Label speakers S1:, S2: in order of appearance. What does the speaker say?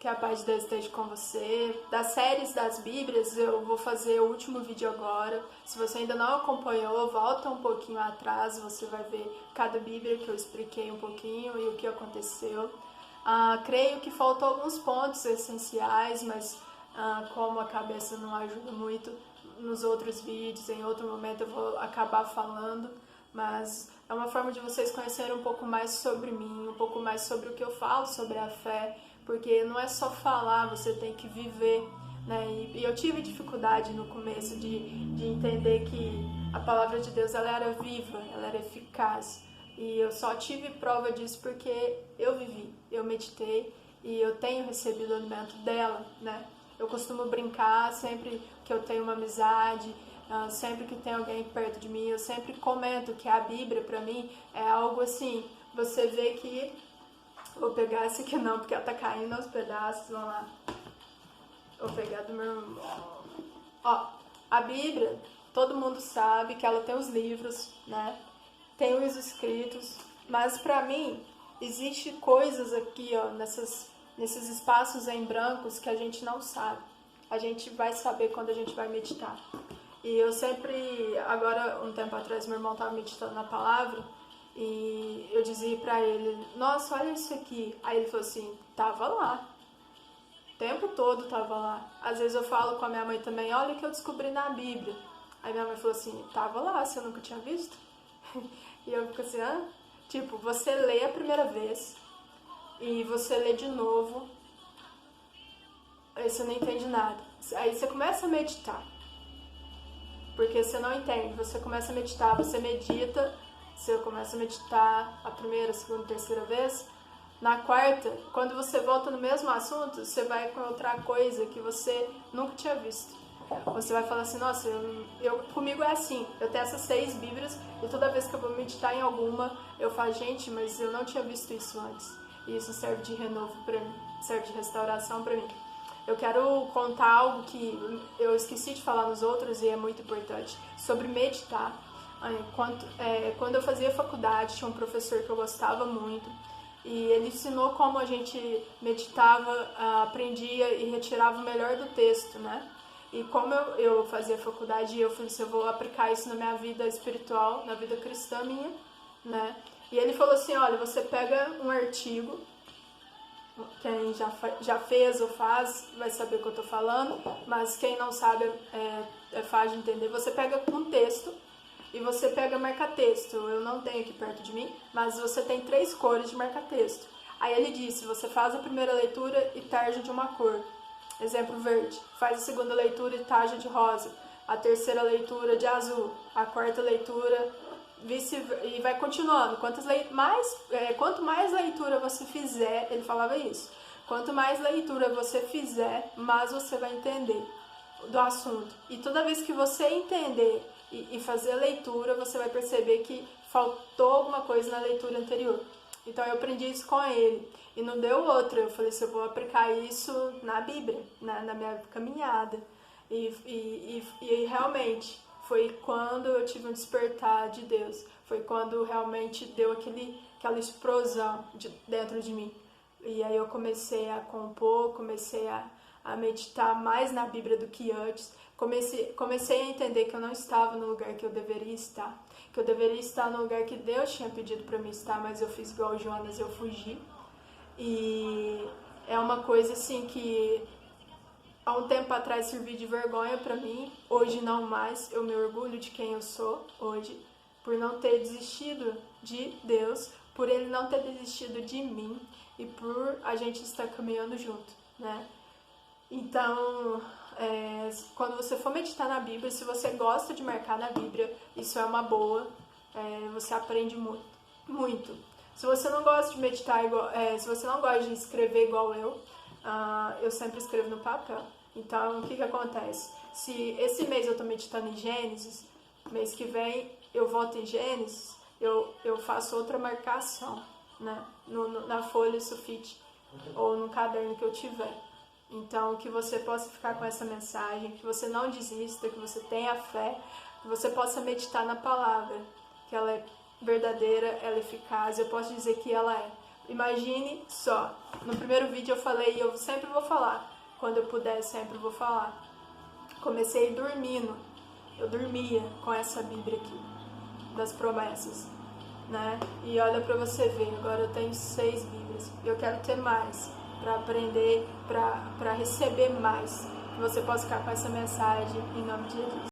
S1: Que a paz de Deus esteja com você. Das séries das Bíblias, eu vou fazer o último vídeo agora. Se você ainda não acompanhou, volta um pouquinho atrás, você vai ver cada Bíblia que eu expliquei um pouquinho e o que aconteceu. Creio que faltam alguns pontos essenciais, mas como a cabeça não ajuda muito nos outros vídeos, em outro momento eu vou acabar falando. Mas é uma forma de vocês conhecerem um pouco mais sobre mim, um pouco mais sobre o que eu falo sobre a fé, porque não é só falar, você tem que viver, né? E eu tive dificuldade no começo de entender que a palavra de Deus ela era viva, ela era eficaz. E eu só tive prova disso porque eu vivi, eu meditei e eu tenho recebido o alimento dela, né? Eu costumo brincar sempre que eu tenho uma amizade, sempre que tem alguém perto de mim, eu sempre comento que a Bíblia pra mim é algo assim, você vê que... Vou pegar esse aqui não, porque ela tá caindo aos pedaços, vamos lá. Vou pegar do meu irmão. Ó, a Bíblia, todo mundo sabe que ela tem os livros, né? Tem os escritos, mas pra mim, existe coisas aqui, ó, nesses espaços em brancos que a gente não sabe. A gente vai saber quando a gente vai meditar. E eu sempre, agora, um tempo atrás, meu irmão tava meditando na palavra, e eu dizia pra ele, nossa, olha isso aqui. Aí ele falou assim, tava lá. O tempo todo tava lá. Às vezes eu falo com a minha mãe também, olha o que eu descobri na Bíblia. Aí minha mãe falou assim, tava lá, você nunca tinha visto? E eu fico assim, tipo, você lê a primeira vez e você lê de novo, aí você não entende nada. Aí você começa a meditar, porque você não entende, você começa a meditar, você medita, você começa a meditar a primeira, segunda, terceira vez. Na quarta, quando você volta no mesmo assunto, você vai encontrar coisa que você nunca tinha visto. Você vai falar assim, nossa, comigo é assim, eu tenho essas 6 Bíblias e toda vez que eu vou meditar em alguma, eu falo, gente, mas eu não tinha visto isso antes. E isso serve de renovo pra mim, serve de restauração pra mim. Eu quero contar algo que eu esqueci de falar nos outros e é muito importante, sobre meditar. Quando eu fazia faculdade, tinha um professor que eu gostava muito e ele ensinou como a gente meditava, aprendia e retirava o melhor do texto, né? E como eu fazia faculdade, eu falei assim, eu vou aplicar isso na minha vida espiritual, na vida cristã minha, né? E ele falou assim, olha, você pega um artigo, quem já fez ou faz vai saber o que eu tô falando, mas quem não sabe é fácil de entender. Você pega um texto e você pega marca-texto. Eu não tenho aqui perto de mim, mas você tem 3 cores de marca-texto. Aí ele disse, você faz a primeira leitura e tarja de uma cor. Exemplo, verde. Faz a segunda leitura e tarja de rosa. A terceira leitura de azul. A quarta leitura e vai continuando. Quanto mais leitura você fizer, ele falava isso. Quanto mais leitura você fizer, mais você vai entender do assunto. E toda vez que você entender e fazer a leitura, você vai perceber que faltou alguma coisa na leitura anterior. Então eu aprendi isso com ele e não deu outra. Eu falei assim, eu vou aplicar isso na Bíblia, na minha caminhada. E realmente foi quando eu tive um despertar de Deus. Foi quando realmente deu aquela explosão dentro de mim. E aí eu comecei a compor, comecei a meditar mais na Bíblia do que antes. Comecei a entender que eu não estava no lugar que eu deveria estar. Que eu deveria estar no lugar que Deus tinha pedido para mim estar, mas eu fiz igual o Jonas, eu fugi. E é uma coisa assim que há um tempo atrás serviu de vergonha para mim, hoje não mais. Eu me orgulho de quem eu sou hoje, por não ter desistido de Deus, por Ele não ter desistido de mim e por a gente estar caminhando junto, né? Então, quando você for meditar na Bíblia, se você gosta de marcar na Bíblia, isso é uma boa, você aprende muito, muito. Se você não gosta de meditar se você não gosta de escrever igual eu sempre escrevo no papel. Então, o que acontece? Se esse mês eu estou meditando em Gênesis, mês que vem eu volto em Gênesis, eu faço outra marcação, né? Na folha sulfite ou no caderno que eu tiver. Então, que você possa ficar com essa mensagem, que você não desista, que você tenha fé, que você possa meditar na palavra, que ela é verdadeira, ela é eficaz, eu posso dizer que ela é. Imagine só, no primeiro vídeo eu falei, e eu sempre vou falar, quando eu puder sempre vou falar. Comecei dormindo, eu dormia com essa Bíblia aqui, das promessas, né? E olha pra você ver, agora eu tenho 6 Bíblias, e eu quero ter mais, para aprender, para receber mais, que você possa ficar com essa mensagem em nome de Jesus.